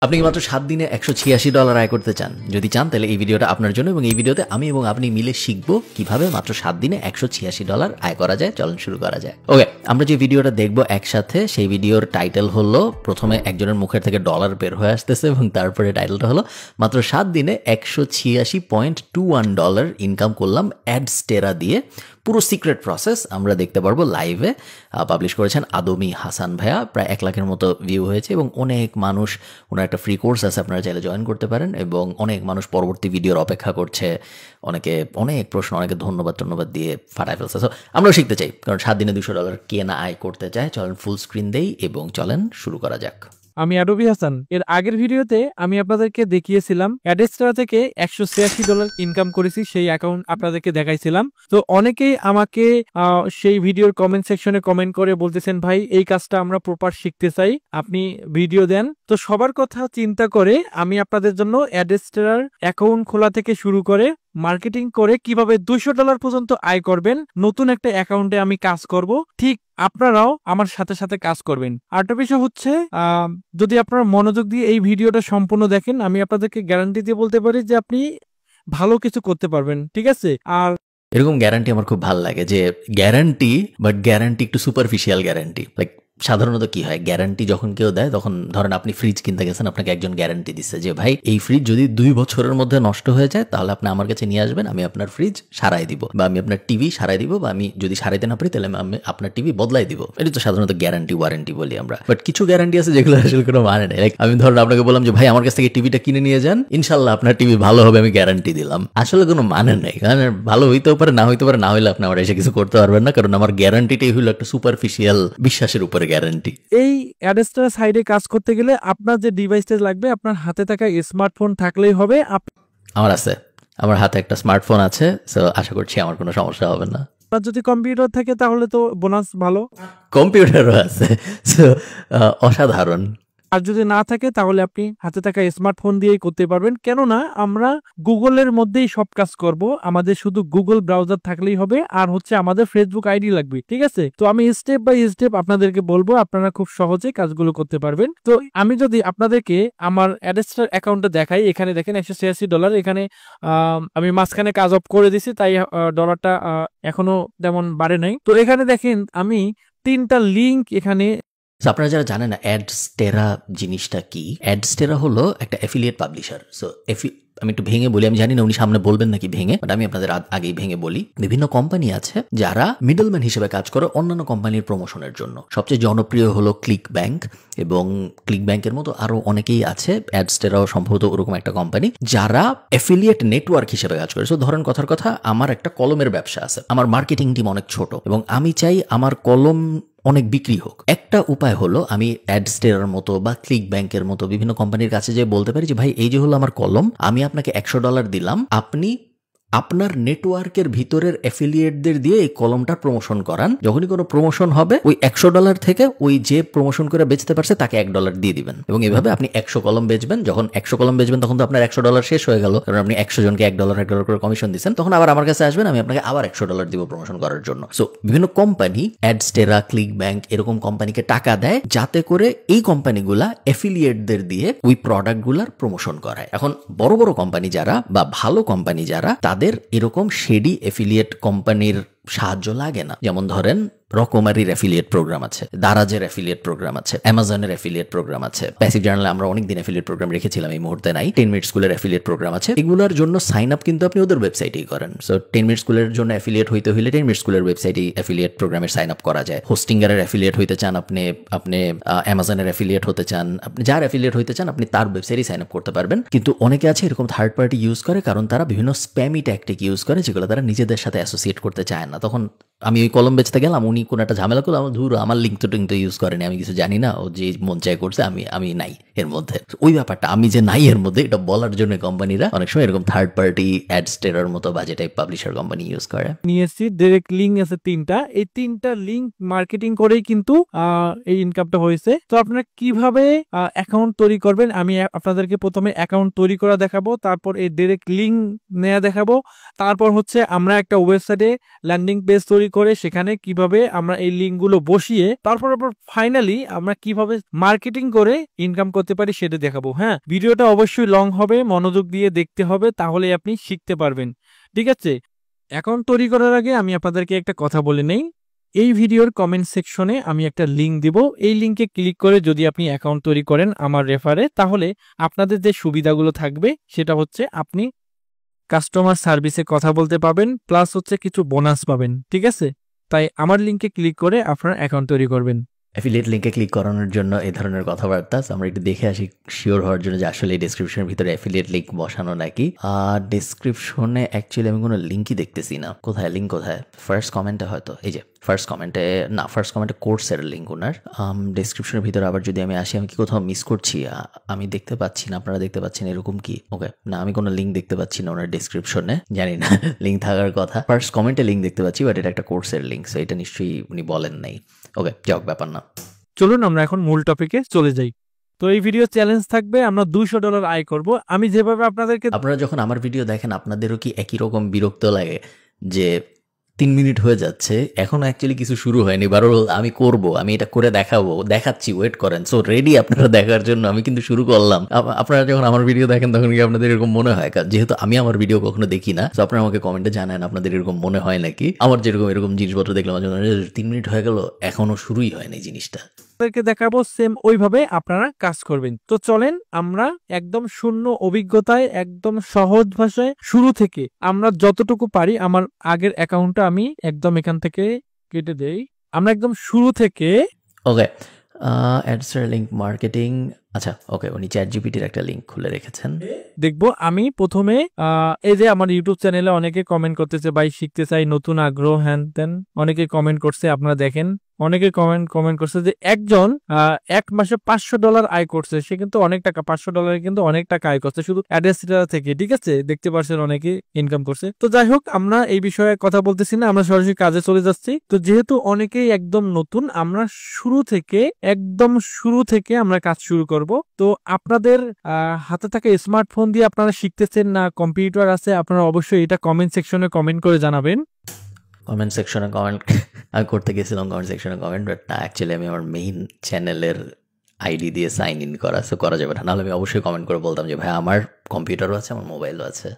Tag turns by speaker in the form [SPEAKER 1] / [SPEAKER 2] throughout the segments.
[SPEAKER 1] আপনি কি মাত্র 7 দিনে $186 আয় করতে চান? যদি চান তাহলে এই ভিডিওটা আপনার জন্য এবং এই ভিডিওতে আমি এবং আপনি মিলে শিখব কিভাবে মাত্র 7 দিনে $186 আয় করা যায়। চলুন শুরু করা যায়। ওকে, আমরা যে ভিডিওটা দেখব একসাথে সেই ভিডিওর টাইটেল হলো প্রথমে একজনের মুখের থেকে ডলার বের হয়ে আসতেছে এবং তারপরে টাইটেলটা হলো মাত্র 7 দিনে $186.21 ইনকাম করলাম অ্যাডস্টেরা দিয়ে। পুরো সিক্রেট প্রসেস আমরা দেখতে পারবো লাইভে। পাবলিশ করেছেন আদমি হাসান ভাইয়া, প্রায় 1 লাখের মতো ভিউ হয়েছে এবং অনেক মানুষ, ওনার একটা ফ্রি কোর্স আছে, আপনারা চাইলে জয়েন করতে পারেন এবং অনেক মানুষ পরবর্তী ভিডিওর অপেক্ষা করছে। অনেকে অনেক প্রশ্ন, অনেকে ধন্যবাদ দিয়ে ফাটায় ফেলছে। সো আমরাও শিখতে চাই, কারণ 7 দিনে $200 কে না আয় করতে চায়। চলেন ফুল স্ক্রিন দেই এবং চলেন শুরু করা যাক।
[SPEAKER 2] আমি আদমি হাসান। এর আগের ভিডিওতে আমি আপনাদেরকে দেখিয়েছিলাম অ্যাডস্টেরা থেকে $186 ইনকাম করেছি, সেই অ্যাকাউন্ট আপনাদেরকে দেখাইছিলাম। তো অনেকেই আমাকে সেই ভিডিওর কমেন্ট সেকশনে কমেন্ট করে বলতেছেন, ভাই এই কাজটা আমরা প্রপার শিখতে চাই, আপনি ভিডিও দেন। তো সবার কথা চিন্তা করে আমি আপনাদের জন্য অ্যাডস্টেরার অ্যাকাউন্ট খোলা থেকে শুরু করে মার্কেটিং করে কিভাবে $200 পর্যন্ত আয় করবেন নতুন একটা অ্যাকাউন্টে আমি কাজ করব। ঠিক আপনারাও আমার সাথে সাথে কাজ করবেন। আরেকটা বিষয় হচ্ছে, যদি আপনারা মনোযোগ দিয়ে এই ভিডিওটা সম্পূর্ণ দেখেন, আমি আপনাদেরকে গ্যারান্টি দিয়ে বলতে পারি যে আপনি ভালো কিছু করতে পারবেন। ঠিক আছে? আর
[SPEAKER 1] এরকম গ্যারান্টি আমার খুব ভালো লাগে, যে গ্যারান্টি, বাট গ্যারান্টি একটু সুপারফিশিয়াল গ্যারান্টি। লাইক সাধারণত কি হয়, গ্যারান্টি যখন কেউ দেয়, তখন ধরেন আপনি ফ্রিজ কিনতে গেছেন, আপনাকে একজন গ্যারান্টি দিচ্ছে যে ভাই এই ফ্রিজ যদি 2 বছরের মধ্যে নষ্ট হয়ে যায় তাহলে আপনি আমার কাছে নিয়ে আসবেন, আমি আপনার ফ্রিজ সারাই দিব, বা আমি আপনার টিভি সারাই দিব, বা আমি যদি সারাইতে না পারি তাহলে আমি আপনার টিভি বদলাই দিব। এটা তো সাধারণত গ্যারান্টি ওয়ারেন্টি বলি আমরা। বাট কিছু গ্যারান্টি আছে যেগুলো আসলে কোনো মানে নেই। লাইক আমি ধরেন আপনাকে বললাম যে ভাই আমার কাছ থেকে টিভিটা কিনে নিয়ে যান, ইনশাল্লাহ আপনার টিভি ভালো হবে, আমি গ্যারান্টি দিলাম। আসলে কোনো মানে নেই, কারণ ভালো হইতেও পারে, না হইতে পারে, না হইলে আপনি আমার এসে কিছু করতে পারবেন না, কারণ আমার গ্যারান্টিটাই হলো একটা সুপারফিশিয়াল বিশ্বাসের উপরে গ্যারান্টি।
[SPEAKER 2] এই অ্যাডস্টেরা সাইডে কাজ করতে গেলে আপনার যে ডিভাইসটা লাগবে, আপনার হাতে থাকা স্মার্টফোন থাকলেই হবে।
[SPEAKER 1] আমার আছে, আমার হাতে একটা স্মার্টফোন আছে, সো আশা করছি আমার কোনো সমস্যা হবে না।
[SPEAKER 2] আপনার যদি কম্পিউটার থাকে তাহলে তো বোনাস ভালো,
[SPEAKER 1] কম্পিউটারও আছে, সো অসাধারণ।
[SPEAKER 2] আর যদি না থাকে তাহলে আপনি হাতে থাকা স্মার্টফোন দিয়েই করতে পারবেন। কেননা আমরা গুগলের মধ্যেই সব কাজ করব, আমাদের শুধু গুগল ব্রাউজার থাকলেই হবে, আর হচ্ছে আমাদের ফেসবুক আইডি লাগবে। ঠিক আছে? তো আমি স্টেপ বাই স্টেপ আপনাদেরকে বলবো, আপনারা খুব সহজে কাজগুলো করতে পারবেন। তো আমি যদি আপনাদেরকে আমার অ্যাডস্টার অ্যাকাউন্টটা দেখাই, এখানে দেখেন $186। এখানে আমি মাঝখানে কাজ অফ করে দিছি, তাই ডলারটা এখনো তেমন বাড়ে নাই। তো এখানে দেখেন আমি 3টা লিঙ্ক এখানে।
[SPEAKER 1] আপনারা যারা জানেন না অ্যাডস্টেরা জিনিসটা কি, অ্যাডস্টেরা হলো একটা অ্যাফিলিয়েট পাবলিশার। সো আমি একটু ভেঙে বলি, আমি জানি না উনি সামনে বলবেন নাকি ভেঙে, বাট আমি আপনাদের আগেই ভেঙে বলি। বিভিন্ন কোম্পানি আছে যারা মিডলম্যান হিসেবে কাজ করে অন্যান্য কোম্পানির প্রমোশনের জন্য। সবচেয়ে জনপ্রিয় হলো ক্লিক ব্যাংক, এবং ক্লিক ব্যাংকের মতো আরো অনেকেই আছে। অ্যাডস্টেরাও সম্ভবত ওরকম একটা কোম্পানি যারা অ্যাফিলিয়েট নেটওয়ার্ক হিসেবে কাজ করে। সো ধরেন কথার কথা, আমার একটা কলমের ব্যবসা আছে, আমার মার্কেটিং টিম অনেক ছোট এবং আমি চাই আমার কলম অনেক বিক্রি হোক। একটা উপায় হলো আমি অ্যাডস্টেরার মতো বা ক্লিক ব্যাংকের মতো বিভিন্ন কোম্পানির কাছে যে বলতে পারি যে ভাই এই যে হলো আমার কলম, আমি আপনাকে $100 দিলাম, আপনি আপনার নেটওয়ার্কের ভিতরের অ্যাফিলিয়েটদের দিয়ে এই কলমটার প্রমোশন করান। যখনই কোনো প্রমোশন হবে ওই $100 থেকে ওই যে প্রমোশন করে বেচতে পারছে তাকে $1 দিয়ে দিবেন, এবং এভাবে আপনি 100 কলম বেচবেন। যখন 100 কলম বেচবেন তখন তো আপনার $100 শেষ হয়ে গেল, কারণ আপনি 100 জনকে $1 করে কমিশন দিচ্ছেন। তখন আবার আমার কাছে আসবেন, আমি আপনাকে আবার $100 দিব প্রমোশন করার জন্য। সো বিভিন্ন কোম্পানি, অ্যাডস্টেরা, ক্লিক ব্যাংক, এরকম কোম্পানিকে টাকা দেয় যাতে করে এই কোম্পানিগুলা অ্যাফিলিয়েটদের দিয়ে ওই প্রোডাক্টগুলার প্রমোশন করায়। এখন বড় বড় কোম্পানি যারা বা ভালো কোম্পানি যারা, তাদের এরকম শেডি অ্যাফিলিয়েট কোম্পানির সাহায্য লাগে না। যেমন ধরেন রকমারির অ্যাফিলিয়েট প্রোগ্রাম আছে, দারাজের অ্যাফিলিয়েট প্রোগ্রাম আছে, অ্যামাজনের অ্যাফিলিয়েট প্রোগ্রাম আছে, প্যাসিভ জার্নালে আমরা অনেকদিন অ্যাফিলিয়েট প্রোগ্রাম রেখেছিলাম, এই মুহূর্তে নাই। 10 মিনিট স্কুলের অ্যাফিলিয়েট প্রোগ্রাম আছে। এগুলোর জন্য সাইন আপ কিন্তু আপনি ওদের ওয়েবসাইটেই করেন। সো 10 মিনিট স্কুলের জন্য অ্যাফিলিয়েট হইতে হলে 10 মিনিট স্কুলের ওয়েবসাইটেই অ্যাফিলিয়েট প্রোগ্রামের সাইন আপ করা যায়। হোস্টিঙ্গারের অ্যাফিলিয়েট হইতে চান আপনি, অ্যামাজনের অ্যাফিলিয়েট হতে চান, আপনি যার অ্যাফিলিয়েট হইতে চান আপনি তার ওয়েবসাইটেই সাইন আপ করতে পারবেন। কিন্তু অনেকে আছে এরকম থার্ড পার্টি ইউজ করে, কারণ তারা বিভিন্ন স্প্যামি ট্যাকটিক ইউজ করে যেগুলো তারা নিজেদের সাথে অ্যাসোসিয়েট করতে চায় না। তখন আমি ওই কলম বেচতে গেলাম, উনি কোনো একটা ঝামেলা করলো, আমার ধুর আমার লিঙ্ক তো ইউজ করেনি, আমি কিছু জানি না, ও যে মন চাই করছে, আমি নাই এর মধ্যে। ওই ব্যাপারটা আমি যে নাই এর মধ্যে, এটা বলার জন্য কোম্পানিরা অনেক সময় এরকম থার্ড পার্টি অ্যাডস্টেরার মতো বাজে টাইপ পাবলিশার কোম্পানি ইউজ করে।
[SPEAKER 2] নিয়েছি ডাইরেক্ট লিঙ্ক আছে 3টা, এই 3টা লিঙ্ক মার্কেটিং করেই কিন্তু এই ইনকামটা হয়েছে। তো আপনারা কিভাবে অ্যাকাউন্ট তৈরি করবেন, আমি আপনাদেরকে প্রথমে অ্যাকাউন্ট তৈরি করা দেখাবো, তারপর এই ডাইরেক্ট লিঙ্ক নেওয়া দেখাবো, তারপর হচ্ছে আমরা একটা ওয়েবসাইটে ল্যান্ডিং পেজ তৈরি তৈরি করে সেখানে কিভাবে আমরা এই লিঙ্কগুলো বসিয়ে তারপর ফাইনালি আমরা কিভাবে মার্কেটিং করে ইনকাম করতে পারি সেটা দেখাবো। হ্যাঁ, ভিডিওটা অবশ্যই লং হবে, মনোযোগ দিয়ে দেখতে হবে, তাহলে আপনি শিখতে পারবেন। ঠিক আছে, অ্যাকাউন্ট তৈরি করার আগে আমি আপনাদেরকে একটা কথা বলে নেই। এই ভিডিওর কমেন্ট সেকশনে আমি একটা লিঙ্ক দিব। এই লিঙ্কে ক্লিক করে যদি আপনি অ্যাকাউন্ট তৈরি করেন আমার রেফারে, তাহলে আপনাদের যে সুবিধাগুলো থাকবে সেটা হচ্ছে আপনি কাস্টমার সার্ভিসে কথা বলতে পাবেন, প্লাস হচ্ছে কিছু বোনাস পাবেন। ঠিক আছে, তাই আমার লিঙ্কে ক্লিক করে আপনারা অ্যাকাউন্ট তৈরি করবেন।
[SPEAKER 1] অ্যাফিলিয়েট লিঙ্কে ক্লিক করানোর জন্য এই ধরনের কথাবার্তা আমরা একটু দেখে আসি শিওর হওয়ার জন্য যে আসলে এই ডেসক্রিপশনের ভিতরে অ্যাফিলিয়েট লিঙ্ক বসানো নাকি। ডেসক্রিপশনে অ্যাকচুয়ালি আমি কোনো লিঙ্কই দেখতেছি না। কোথায় লিঙ্ক, কোথায়? ফার্স্ট কমেন্টে হয়তো, এই যে ফার্স্ট কমেন্টে কোর্সের লিঙ্ক ওনার। ডেসক্রিপশনের ভিতরে আবার যদি আমি আসি, আমি কি কোথাও মিস করছি? আমি দেখতে পাচ্ছি না, আপনারা দেখতে পাচ্ছেন এরকম কি? ওকে, না আমি কোনো লিঙ্ক দেখতে পাচ্ছি না ওনার ডেসক্রিপশনে, জানি না লিঙ্ক থাকার কথা। ফার্স্ট কমেন্টে লিঙ্ক দেখতে পাচ্ছি, বাট এটা একটা কোর্সের লিঙ্ক, সো এটা নিশ্চয়ই উনি বলেন নাই। ওকে, যাক, ব্যাপার না।
[SPEAKER 2] চলুন আমরা এখন মূল টপিকে চলে যাই। তো এই ভিডিও চ্যালেঞ্জ থাকবে, আমরা $200 আয় করব। আমি যেভাবে আপনারা
[SPEAKER 1] যখন আমার ভিডিও দেখেন আপনাদেরও কি একই রকম বিরক্ত লাগে যে 3 মিনিট হয়ে যাচ্ছে, এখনো অ্যাকচুয়ালি কিছু শুরু হয়নি, বারো আমি করব, আমি এটা করে দেখাচ্ছি, ওয়েট করেন, সো রেডি আপনারা দেখার জন্য, আমি কিন্তু শুরু করলাম। আপনারা যখন আমার ভিডিও দেখেন তখন কি আপনাদের এরকম মনে হয়? যেহেতু আমি আমার ভিডিও কখনো দেখি না, তো আপনারা আমাকে কমেন্টে জানান আপনাদের এরকম মনে হয় নাকি। আমার যেরকম এরকম জিনিসপত্র দেখলাম 3 মিনিট হয়ে গেল, এখনো শুরুই হয়নি জিনিসটা।
[SPEAKER 2] দেখাবো সেম ওইভাবে আপনারা কাজ করবেন। তো চলেন আমরা একদম শূন্য অভিজ্ঞতায়, একদম সহজ ভাষায় শুরু থেকে আমরা যতটুকু পারি, আমার আগের অ্যাকাউন্টটা আমি একদম এখান থেকে কেটে দেই। আমরা একদম শুরু থেকে
[SPEAKER 1] ওকে, অ্যাডসের লিঙ্ক মার্কেটিং, আচ্ছা ওকে, উনি চ্যাটজিপিটির একটা লিঙ্ক খুলে রেখেছেন।
[SPEAKER 2] দেখবো আমি প্রথমে এই যে আমার ইউটিউব চ্যানেলে অনেকে কমেন্ট করতেছে, ভাই শিখতে চাই, নতুন আগ্রহ, হ্যান ত্যান, অনেকে কমেন্ট করছে। আপনারা দেখেন অনেকে কমেন্ট করছে যে একজন 1 মাসে $500 আয় করছে। সে কিন্তু অনেক টাকা, $500 কিন্তু অনেক টাকা আয় করছে শুধু অ্যাড্রেসটা থেকে। ঠিক আছে, দেখতে পাচ্ছেন অনেকে ইনকাম করছে। তো যাই হোক, আমরা এই বিষয়ে কথা বলতেছি না, আমরা সরাসরি কাজে চলে যাচ্ছি। তো যেহেতু অনেকেই একদম নতুন, আমরা একদম শুরু থেকে আমরা কাজ শুরু করব। তো আপনাদের হাতে থাকা স্মার্টফোন দিয়ে আপনারা শিখতেছেন না কম্পিউটার আছে, আপনারা অবশ্যই এটা কমেন্ট সেকশনে কমেন্ট করে জানাবেন।
[SPEAKER 1] কমেন্ট সেকশনে কমেন্ট আমি করতে গেছিলাম, কমেন্ট সেকশনে কমেন্ট, বাট না, অ্যাকচুয়ালি আমি আমার মেইন চ্যানেলের আইডি দিয়ে সাইন ইন করা যাবে না। নাহলে আমি অবশ্যই কমেন্ট করে বলতাম যে ভাই আমার কম্পিউটারও আছে, আমার মোবাইলও আছে।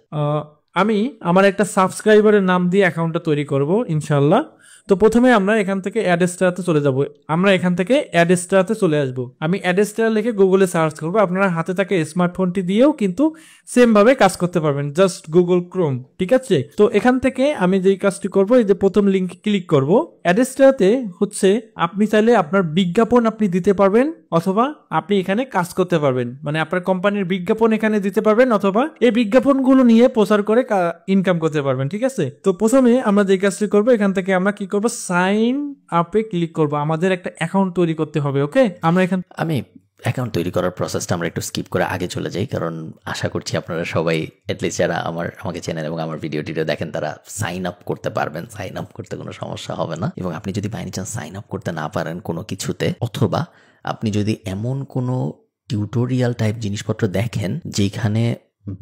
[SPEAKER 2] আমি আমার একটা সাবস্ক্রাইবারের নাম দিয়ে অ্যাকাউন্টটা তৈরি করব ইনশাল্লাহ। তো প্রথমে আমরা এখান থেকে অ্যাডস্টারাতে চলে যাব। আমরা এখান থেকে অ্যাডস্টারাতে চলে আসব। আমি অ্যাডস্টারা লিখে গুগলে সার্চ করব। আপনারা হাতে থাকে স্মার্টফোনটি দিয়েও কিন্তু সেম ভাবে কাজ করতে পারবেন, জাস্ট গুগল ক্রোম। ঠিক আছে, তো এখান থেকে আমি যেই কাজটি করব, এই যে প্রথম লিঙ্কে ক্লিক করব। অ্যাডস্টারাতে হচ্ছে আপনি চাইলে আপনার বিজ্ঞাপন আপনি দিতে পারবেন, অথবা আপনি এখানে কাজ করতে পারবেন, মানে আপনার কোম্পানির বিজ্ঞাপন এখানে দিতে পারবেন, অথবা এই বিজ্ঞাপনগুলো নিয়ে প্রচার করে ইনকাম করতে পারবেন। ঠিক আছে, তো প্রথমে আমরা যে কাজটি করব, এখান থেকে আমরা কি করব, সাইন আপে ক্লিক করব। আমাদের একটা অ্যাকাউন্ট তৈরি করতে হবে। ওকে,
[SPEAKER 1] আমি অ্যাকাউন্ট তৈরি করার প্রসেসটা আমরা একটু স্কিপ করে আগে চলে যাই, কারণ আশা করছি আপনারা সবাই অ্যাটলিস্ট যারা আমাকে চেনেন এবং আমার ভিডিওটিতে দেখেন তারা সাইন আপ করতে পারবেন। সাইন আপ করতে কোনো সমস্যা হবে না। এবং আপনি যদি বাই চান্স সাইন আপ করতে না পারেন কোনো কিছুতে, অথবা আপনি যদি এমন কোনো টিউটোরিয়াল টাইপ জিনিসপত্র দেখেন যেখানে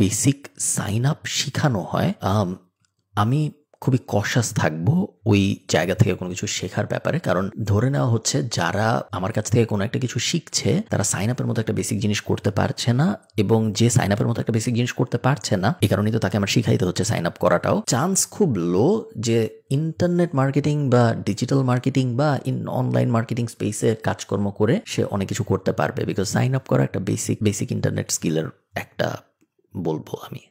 [SPEAKER 1] বেসিক সাইন আপ শেখানো হয়, আমি খুবই কশাস থাকবো ওই জায়গা থেকে কোনো কিছু শেখার ব্যাপারে। কারণ ধরে নেওয়া হচ্ছে যারা আমার কাছ থেকে কোনো একটা কিছু শিখছে তারা সাইন আপের মতো একটা বেসিক জিনিস করতে পারছে না, এবং যে সাইন আপের মতো একটা বেসিক জিনিস করতে পারছে না, এই কারণেই তো তাকে আমার শিখাইতে হচ্ছে সাইন আপ করাটাও। চান্স খুব লো যে ইন্টারনেট মার্কেটিং বা ডিজিটাল মার্কেটিং বা অনলাইন মার্কেটিং স্পেসে কাজকর্ম করে সে অনেক কিছু করতে পারবে, বিকজ সাইন আপ করা একটা বেসিক ইন্টারনেট স্কিলের একটা, বলবো আমি।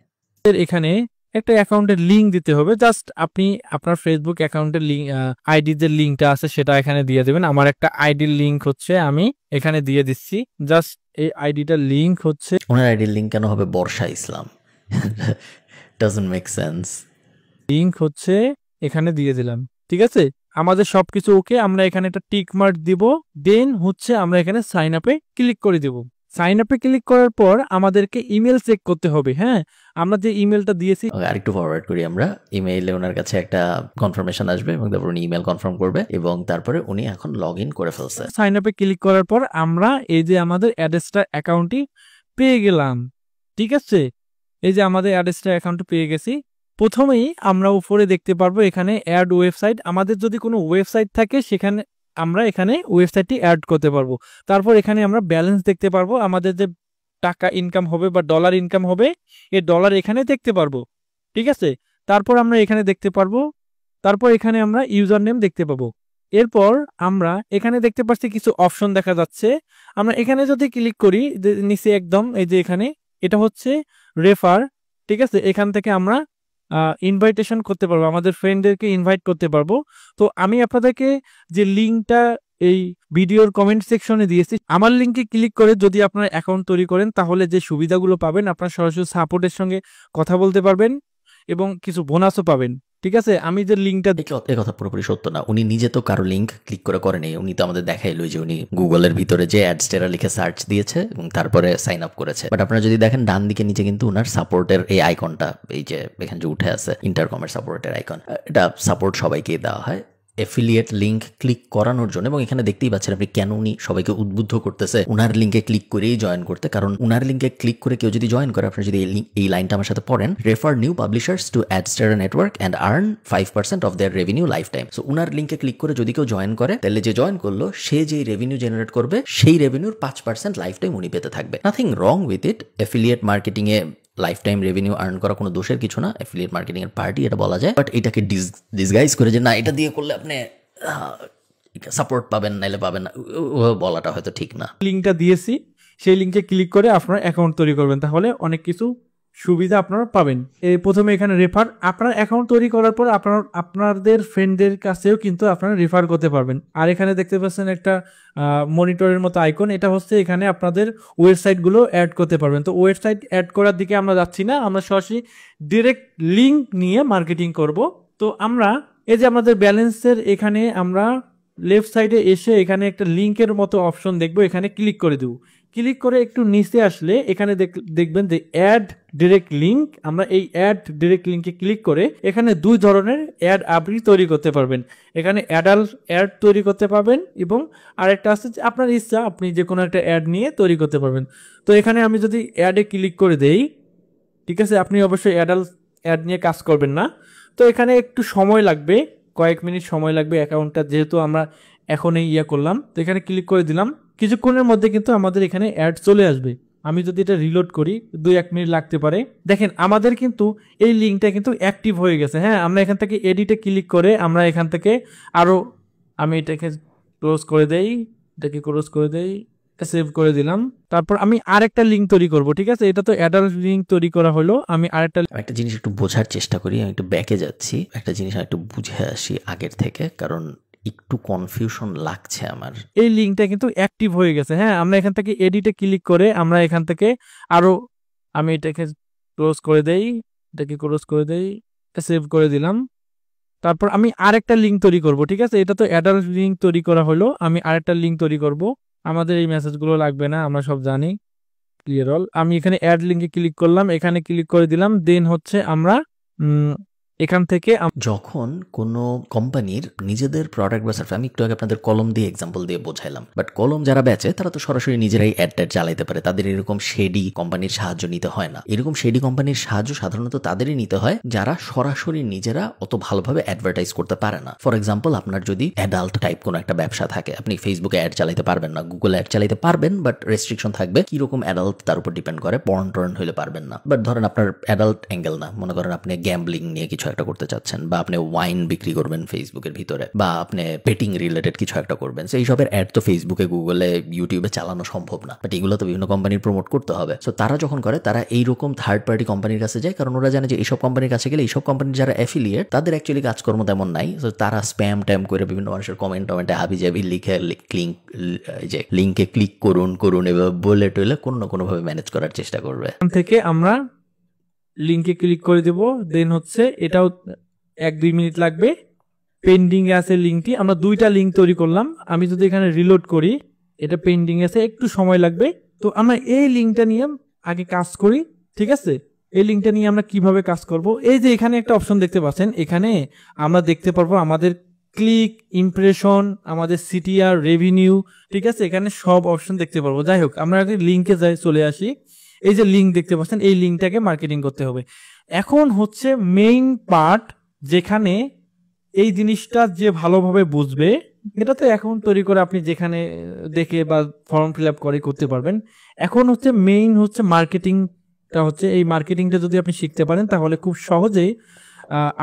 [SPEAKER 2] এখানে একটা অ্যাকাউন্টের লিঙ্ক দিতে হবে। জাস্ট আপনি আপনার ফেসবুক অ্যাকাউন্টের লিঙ্ক, আইডি যে লিঙ্কটা আছে সেটা এখানে দিয়ে দেবেন। আমার একটা আইডির লিঙ্ক হচ্ছে আমি এখানে দিয়ে দিচ্ছি। জাস্ট এই আইডিটার লিঙ্ক হচ্ছে,
[SPEAKER 1] ওনার আইডির লিঙ্ক কেন হবে Barsha Islam? Doesn't make sense.
[SPEAKER 2] Link হচ্ছে এখানে দিয়ে দিলাম। ঠিক আছে, আমাদের সবকিছু ওকে। আমরা এখানে একটা টিক মার্ক দিব, দেন হচ্ছে আমরা এখানে সাইন আপে ক্লিক করে দিব। সাইন আপে ক্লিক করার পর আমাদেরকে ইমেল চেক করতে হবে। হ্যাঁ, আমরা যে ইমেলটা দিয়েছি,
[SPEAKER 1] আরেকটু ফরওয়ার্ড করি আমরা। ইমেইলে ওনার কাছে একটা কনফার্মেশন আসবে এবং তারপর উনি ইমেল কনফার্ম করবে এবং তারপরে উনি এখন লগ ইন করে ফেলছে।
[SPEAKER 2] সাইন আপে ক্লিক করার পর আমরা এই যে আমাদের অ্যাডস্টার অ্যাকাউন্টটি পেয়ে গেলাম। ঠিক আছে, এই যে আমাদের অ্যাডস্টার অ্যাকাউন্ট পেয়ে গেছি। প্রথমেই আমরা উপরে দেখতে পারবো এখানে অ্যাড ওয়েবসাইট। আমাদের যদি কোনো ওয়েবসাইট থাকে সেখানে আমরা এখানে ওয়েবসাইটটি অ্যাড করতে পারবো। তারপর এখানে আমরা ব্যালেন্স দেখতে পারবো, আমাদের যে টাকা ইনকাম হবে বা ডলার ইনকাম হবে এই ডলার এখানে দেখতে পারবো, ঠিক আছে। তারপর আমরা এখানে দেখতে পারবো, তারপর এখানে আমরা ইউজার নেম দেখতে পাবো। এরপর আমরা এখানে দেখতে পাচ্ছি কিছু অপশন দেখা যাচ্ছে। আমরা এখানে যদি ক্লিক করি নিচে একদম এই যে এখানে এটা হচ্ছে রেফার, ঠিক আছে। এখান থেকে আমরা ইনভাইটেশন করতে পারবো, আমাদের ফ্রেন্ডদেরকে ইনভাইট করতে পারবো। তো আমি আপনাদেরকে যে লিঙ্কটা এই ভিডিওর কমেন্ট সেকশনে দিয়েছি, আমার লিঙ্কে ক্লিক করে যদি আপনারা অ্যাকাউন্ট তৈরি করেন তাহলে যে সুবিধাগুলো পাবেন, আপনার সরাসরি সাপোর্টের সঙ্গে কথা বলতে পারবেন এবং কিছু বোনাসও পাবেন, ঠিক আছে। আমি যে লিঙ্কটা
[SPEAKER 1] এ কথা পুরোপুরি সত্য না, উনি নিজে তো কারো লিঙ্ক ক্লিক করে করেনি, উনি তো আমাদের দেখাইলো যে উনি গুগলের ভিতরে যে অ্যাডস্টেরা লিখে সার্চ দিয়েছে এবং তারপরে সাইন আপ করেছে। বাট আপনারা যদি দেখেন ডান দিকে নিচে কিন্তু উনার সাপোর্টের এই আইকনটা, এই যে এখানে যে উঠে আছে ইন্টারকমের সাপোর্টের আইকন, এটা সাপোর্ট সবাইকে দেওয়া হয় এফিলিয়েট লিঙ্ক ক্লিক করানোর জন্য। এবং এখানে দেখতেই পাচ্ছেন আপনি কেন উনি সবাইকে উদ্বুদ্ধ করতেছে উনার লিঙ্কে ক্লিক করেই জয়েন করতে, কারণ উনার লিঙ্কে ক্লিক করে কেউ যদি জয়েন করে, আপনি যদি এই লাইনটা আমার সাথে পড়েন, refer new publishers to Adsterra network and earn 5% of their revenue lifetime. So উনার লিঙ্কে ক্লিক করে যদি কেউ জয়েন করে, তাহলে যে জয়েন করলো সে যেই রেভিনিউ জেনারেট করবে সেই রেভিনিউর 5% লাইফ টাইম উনি পেতে থাকবে। Nothing wrong with it. Affiliate marketing A life time revenue earn করা কোনো দোষের কিছু না, এফিলিয়েট মার্কেটিং এর পার্টি এটা বলা যায়। বাট এটাকে ডিসগাইজ করে যে না এটা দিয়ে করলে আপনি সাপোর্ট পাবেন নাইলে পাবেন না, বলাটা হয়তো ঠিক না।
[SPEAKER 2] লিঙ্কটা দিয়েছি, সেই লিঙ্কে ক্লিক করে আপনারা অ্যাকাউন্ট তৈরি করবেন, তাহলে অনেক কিছু সুবিধা আপনারা পাবেন। প্রথমে এখানে রেফার, আপনার অ্যাকাউন্ট তৈরি করার পর আপনাদের ফ্রেন্ডদের কাছেও কিন্তু আপনারা রেফার করতে পারবেন। আর এখানে দেখতে পাচ্ছেন একটা মনিটরের মতো আইকন, এটা হচ্ছে এখানে আপনাদের ওয়েবসাইটগুলো অ্যাড করতে পারবেন। তো ওয়েবসাইট অ্যাড করার দিকে আমরা যাচ্ছি না, আমরা সরাসরি ডিরেক্ট লিঙ্ক নিয়ে মার্কেটিং করব। তো আমরা এই যে আমাদের ব্যালেন্সের এখানে আমরা লেফট সাইডে এসে এখানে একটা লিঙ্কের মতো অপশন দেখবো, এখানে ক্লিক করে দেবো। ক্লিক করে একটু নিচে আসলে এখানে দেখবেন যে অ্যাড ডিরেক্ট লিঙ্ক। আমরা এই অ্যাড ডিরেক্ট লিঙ্কে ক্লিক করে এখানে দুই ধরনের অ্যাড আপনি তৈরি করতে পারবেন। এখানে অ্যাডাল্ট অ্যাড তৈরি করতে পারবেন এবং আরেকটা আছে যে আপনার ইচ্ছা, আপনি যে কোনো একটা অ্যাড নিয়ে তৈরি করতে পারবেন। তো এখানে আমি যদি অ্যাডে ক্লিক করে দেই, ঠিক আছে, আপনি অবশ্যই অ্যাডাল্ট অ্যাড নিয়ে কাজ করবেন না। তো এখানে একটু সময় লাগবে, কয়েক মিনিট সময় লাগবে অ্যাকাউন্টটা, যেহেতু আমরা এখনই করলাম। তো এখানে ক্লিক করে দিলাম, কিছুক্ষণের মধ্যে কিন্তু আমাদের এখানে অ্যাড চলে আসবে। আমি যদি এটা রিলোড করি 2-1 মিনিট লাগতে পারে। দেখেন আমাদের কিন্তু এই লিঙ্কটা কিন্তু অ্যাক্টিভ হয়ে গেছে। হ্যাঁ, আমরা এখান থেকে এডিটে ক্লিক করে আমরা এখান থেকে আরও, আমি এটাকে ক্লোজ করে দেই, এটাকে ক্লোজ করে দেই, সেভ করে দিলাম। তারপর আমি আরেকটা লিঙ্ক তৈরি করব, ঠিক আছে। এটা তো অ্যাডাল্ট লিঙ্ক তৈরি করা হলো, আমি
[SPEAKER 1] একটা জিনিস একটু বোঝার চেষ্টা করি, আমি একটু ব্যাকে যাচ্ছি, একটা জিনিস আমি একটু বুঝে আসি আগের থেকে, কারণ একটু কনফিউশন লাগছে আমার।
[SPEAKER 2] এই লিঙ্কটা কিন্তু অ্যাক্টিভ হয়ে গেছে। হ্যাঁ, আমরা এখান থেকে এডিটে ক্লিক করে আমরা এখান থেকে আরো, আমি এটাকে ক্লোজ করে দেই, এটাকে ক্লোজ করে দেই, এটা সেভ করে দিলাম। তারপর আমি আরেকটা লিঙ্ক তৈরি করব, ঠিক আছে। এটা তো অ্যাডাল্ট লিঙ্ক তৈরি করা হলো, আমি আরেকটা লিঙ্ক তৈরি করব। আমাদের এই মেসেজগুলো লাগবে না, আমরা সব জানি, ক্লিয়ার অল। আমি এখানে অ্যাড লিঙ্কে ক্লিক করলাম, এখানে ক্লিক করে দিলাম। দেন হচ্ছে আমরা এখান থেকে
[SPEAKER 1] যখন কোনো কোম্পানির নিজেদের প্রোডাক্ট বা সার্ভিস, আমি একটু আগে আপনাদের কলম দিয়ে এক্সাম্পল দিয়ে বোঝাইলাম, বাট কলম যারা বেচে তারা তো সরাসরি নিজেরাই অ্যাড চালাইতে পারে, তাদের এরকম শেডি কোম্পানির সাহায্য নিতে হয় না। এরকম শেডি কোম্পানির সাহায্য সাধারণত তাদেরই নিতে হয় যারা সরাসরি নিজেরা অত ভালোভাবে অ্যাডভার্টাইজ করতে পারে না। ফর এক্সাম্পল, আপনার যদি অ্যাডাল্ট টাইপ কোনো একটা ব্যবসা থাকে, আপনি ফেসবুকে অ্যাড চালাইতে পারবেন না, গুগল অ্যাড চালাইতে পারবেন, বাট রেস্ট্রিকশন থাকবে কিরকম অ্যাডাল্ট তার উপর ডিপেন্ড করে, পর্ন হলে পারবেন না। বাট ধরেন আপনার অ্যাডাল্ট অ্যাঙ্গেল না, মনে করেন আপনি গ্যাম্বলিং নিয়ে কিছু একটা করতে চাচ্ছেন, বা আপনি ওয়াইন বিক্রি করবেন ফেসবুকের ভিতরে, বা আপনি বেটিং রিলেটেড কিছু একটা করবেন, সেই সবের অ্যাড তো ফেসবুকে, গুগলে, ইউটিউবে চালানো সম্ভব না, বাট এগুলো তো বিভিন্ন কোম্পানির প্রমোট করতে হবে। সো তারা যখন করে, তারা এইরকম থার্ড পার্টি কোম্পানির কাছে যায়, কারণ ওরা জানে যে এইসব কোম্পানির কাছে গেলে এইসব কোম্পানির যারা অ্যাফিলিয়েট তাদের অ্যাকচুয়ালি কাজকর্ম তেমন নাই। সো তারা স্প্যাম ট্যাম করে বিভিন্ন মানুষের কমেন্টে হাবি জাবি লিখে যে লিঙ্কে ক্লিক করুন এভাবে বলে টলে কোনো না কোনোভাবে ম্যানেজ করার চেষ্টা করবে।
[SPEAKER 2] থেকে আমরা লিঙ্কে ক্লিক করে দেব। দেন হচ্ছে এটাও 1-2 মিনিট লাগবে, পেন্ডিং এ আছে লিঙ্কটি। আমরা দুইটা লিঙ্ক তৈরি করলাম, আমি যদি এখানে রিলোড করি, এটা পেন্ডিং আছে, একটু সময় লাগবে। তো আমরা এই লিঙ্কটা নিয়ে আগে কাজ করি, ঠিক আছে। এই লিঙ্কটা নিয়ে আমরা কিভাবে কাজ করব, এই যে এখানে একটা অপশন দেখতে পাচ্ছেন, এখানে আমরা দেখতে পারবো আমাদের ক্লিক, ইমপ্রেশন, আমাদের সিটিআর, রেভিনিউ, ঠিক আছে। এখানে সব অপশন দেখতে পারবো। যাই হোক, আমরা আগে লিঙ্কে চলে আসি। এই যে লিঙ্ক দেখতে পাচ্ছেন, এই লিঙ্কটাকে মার্কেটিং করতে হবে। এখন হচ্ছে মেইন পার্ট, যেখানে এই জিনিসটা যে ভালোভাবে বুঝবে, এটা তো এখন তৈরি করে আপনি যেখানে দেখে বা ফর্ম ফিল আপ করে করতে পারবেন। এখন হচ্ছে মেইন হচ্ছে মার্কেটিংটা, হচ্ছে এই মার্কেটিংটা যদি আপনি শিখতে পারেন তাহলে খুব সহজেই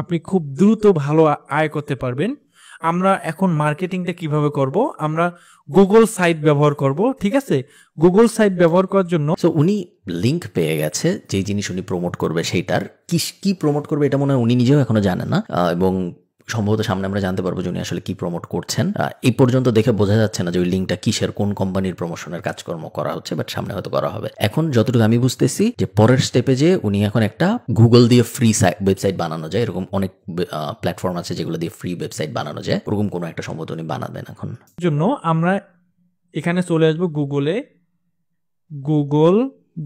[SPEAKER 2] আপনি খুব দ্রুত ভালো আয় করতে পারবেন। আমরা এখন মার্কেটিংটা কিভাবে করব, আমরা গুগল সাইট ব্যবহার করব। ঠিক আছে, গুগল সাইট ব্যবহার করার জন্য
[SPEAKER 1] সো উনি লিঙ্ক পেয়ে গেছে, যে জিনিস উনি প্রমোট করবে সেইটার কি প্রমোট করবে এটা মনে হয় উনি নিজেও এখনো জানেন না, এবং সম্ভবত সামনে আমরা জানতে পারবো যে উনি আসলে কি প্রমোট করছেন। এই পর্যন্ত দেখে বোঝা যাচ্ছে না যে ওই লিঙ্কটা কিসের, কোন কোম্পানির প্রমোশনের কাজকর্ম করা হচ্ছে, বাট সামনে হয়তো করা হবে। এখন যতটুকু আমি বুঝতেছি যে পরের স্টেপে যে উনি এখন একটা গুগল দিয়ে ফ্রি ওয়েবসাইট বানানো যায়, এরকম অনেক প্ল্যাটফর্ম আছে যেগুলো দিয়ে ফ্রি ওয়েবসাইট বানানো যায়, ওরকম কোনো একটা সম্ভবত উনি বানাবেন। এখন
[SPEAKER 2] জন্য আমরা এখানে চলে আসবো গুগলে,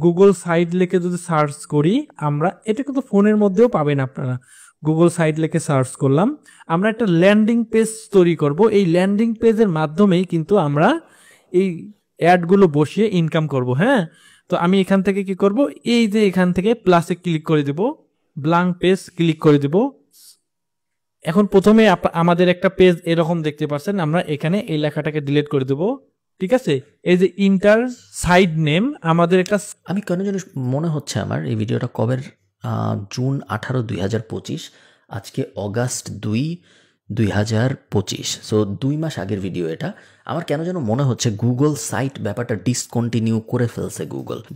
[SPEAKER 2] গুগল সাইট লিখে যদি সার্চ করি আমরা, এটা কিন্তু ফোনের মধ্যেও পাবেন আপনারা। গুগল সাইট লিখে সার্চ করলাম, আমরা একটা ল্যান্ডিং পেজ তৈরি করব। এই ল্যান্ডিং পেজের মাধ্যমেই কিন্তু আমরা এই অ্যাডগুলো বসিয়ে ইনকাম করব। হ্যাঁ, তো আমি এখান থেকে কি করব, এই যে এখান থেকে প্লাসে ক্লিক করে দেব, ব্ল্যাঙ্ক পেজ ক্লিক করে দেব। এখন প্রথমে আমাদের একটা পেজ এরকম দেখতে পাচ্ছেন, আমরা এখানে এই লেখাটাকে ডিলিট করে দেব। ঠিক আছে, এই যে ইন্টার সাইড নেম আমাদের একটা,
[SPEAKER 1] আমি কেন জানি মনে হচ্ছে আমার এই ভিডিওটা কবের, জুন 18, 2025, আজকে অগাস্ট 2, 2025, সো 2 মাস আগের ভিডিও এটা। আমার কেন যেন মনে হচ্ছে গুগল সাইট ব্যাপারটা ডিসকন্টিনিউ করে ফেলছে।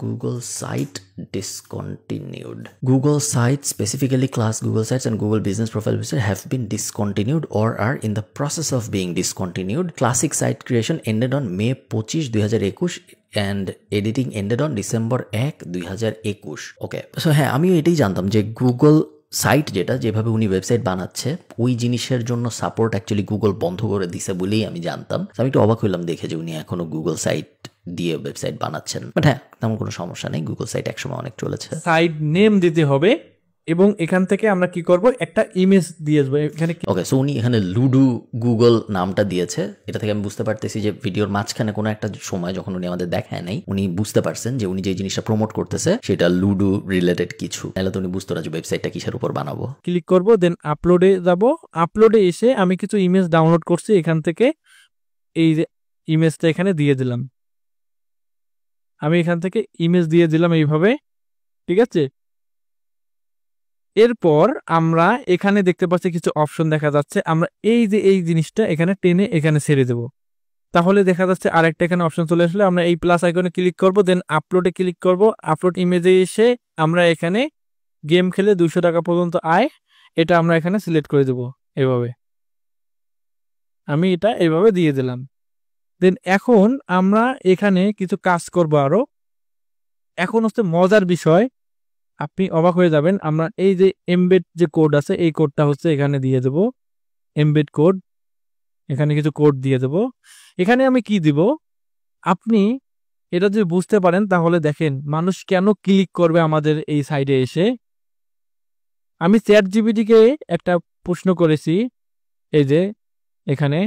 [SPEAKER 1] Google site discontinued, Google site specifically class Google sites and Google business profile have been discontinued or are in the process of being discontinued. Classic site creation ended on May 25, 2021 and editing ended on December 1, 2021। Okay, so হ্যাঁ, আমিও এটাই জানতাম যে Google site যেভাবে উনি website বানাচ্ছে ওই জিনিসের জন্য সাপোর্ট অ্যাকচুয়ালি গুগল বন্ধ করে দিছে বলেই আমি জানতাম। আমি একটু অবাক হইলাম দেখে যে উনি এখনো গুগল সাইট দিয়ে ওয়েবসাইট বানাচ্ছেন। বাট হ্যাঁ, তেমন কোনো সমস্যা নেই, গুগল সাইট একসময় অনেক চলেছে।
[SPEAKER 2] সাইট নেম দিতে হবে এবং এখান থেকে আমরা কি করব, একটা ইমেজ দিয়ে দেবো এখানে।
[SPEAKER 1] ওকে, সো উনি এখানে লুডু গুগল নামটা দিয়েছে। এটা থেকে আমি বুঝতে পারতেছি যে ভিডিওর মাঝখানে কোনো একটা সময় যখন উনি আমাদের দেখায় নাই, উনি বুঝতে পারছেন যে উনি যে জিনিসটা প্রমোট করতেছে সেটা লুডু রিলেটেড কিছু, নাহলে তো উনি বুঝতো না যে ওয়েবসাইটটা কিসের উপর বানাবো।
[SPEAKER 2] ক্লিক করব, দেন আপলোডে যাব। আপলোডে এসে আমি কিছু ইমেজ ডাউনলোড করছি, এখান থেকে এই যে ইমেজটা এখানে দিয়ে দিলাম। আমি এখান থেকে ইমেজ দিয়ে দিলাম এইভাবে। ঠিক আছে, এরপর আমরা এখানে দেখতে পাচ্ছি কিছু অপশন দেখা যাচ্ছে, আমরা এই যে এই জিনিসটা এখানে টেনে এখানে ছেড়ে দেব, তাহলে দেখা যাচ্ছে আরেকটা এখানে অপশন চলে আসলে আমরা এই প্লাস আইকনে ক্লিক করব, দেন আপলোডে ক্লিক করব। আপলোড ইমেজে এসে আমরা এখানে গেম খেলে 200 টাকা পর্যন্ত আয়, এটা আমরা এখানে সিলেক্ট করে দেব। এভাবে আমি এটা এভাবে দিয়ে দিলাম। দেন এখন আমরা এখানে কিছু কাজ করব আরো। এখন হচ্ছে মজার বিষয়, আপনি অবাক হয়ে যাবেন। আমরা এই যে এমবেড যে কোড আছে, এই কোডটা হচ্ছে এখানে দিয়ে দেব, এমবেড কোড। এখানে কিছু কোড দিয়ে দেব। এখানে আমি কি দিব, আপনি এটা যদি বুঝতে পারেন তাহলে দেখেন মানুষ কেন ক্লিক করবে আমাদের এই সাইডে এসে। আমি চ্যাট জিপিটিকে একটা প্রশ্ন করেছি, এই যে এখানে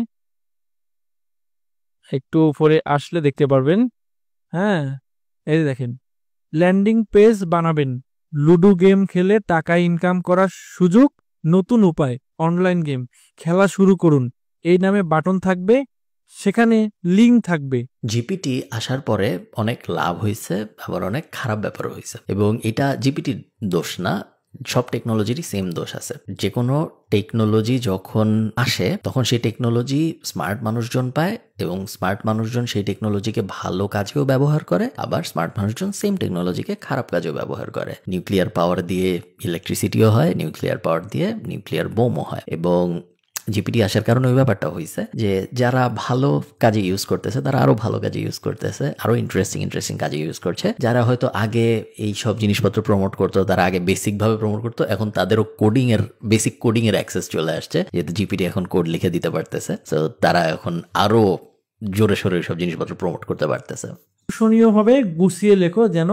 [SPEAKER 2] একটু উপরে আসলে দেখতে পারবেন। হ্যাঁ, এই যে দেখেন, ল্যান্ডিং পেজ বানাবেন, লুডো গেম খেলে টাকা ইনকাম করার সুযোগ, নতুন উপায়, অনলাইন গেম খেলা শুরু করুন, এই নামে বাটন থাকবে, সেখানে লিঙ্ক থাকবে।
[SPEAKER 1] জিপিটি আসার পরে অনেক লাভ হয়েছে, আবার অনেক খারাপ ব্যাপারও হয়েছে, এবং এটা জিপিটির দোষ না, সব টেকনোলজিরই সেম দোষ আছে। যে কোনো টেকনোলজি যখন আসে তখন সেই টেকনোলজি স্মার্ট মানুষজন পায়, এবং স্মার্ট মানুষজন সেই টেকনোলজিকে ভালো কাজেও ব্যবহার করে, আবার স্মার্ট মানুষজন সেম টেকনোলজিকে খারাপ কাজেও ব্যবহার করে। নিউক্লিয়ার পাওয়ার দিয়ে ইলেকট্রিসিটিও হয়, নিউক্লিয়ার পাওয়ার দিয়ে নিউক্লিয়ার বোমও হয়। এবং জিপিটি আসার কারণে ওই ব্যাপারটা হয়েছে যে যারা ভালো কাজে ইউজ করতেছে তারা আরো ভালো কাজে ইউজ করতেছে, আরো ইন্টারেস্টিং কাজে ইউজ করছে। যারা হয়তো আগে এই সব জিনিসপত্র প্রমোট করতো, তারা আগে বেসিক ভাবে প্রমোট করতো, এখন তাদেরও বেসিক কোডিং এর অ্যাক্সেস চলে আসছে, যেহেতু জিপিটি এখন কোড লিখে দিতে পারতেছে। তো তারা এখন আরো জোরে সোরে সব জিনিসপত্র প্রমোট করতে পারতেছে।
[SPEAKER 2] আকর্ষণীয় ভাবে গুছিয়ে লেখো যেন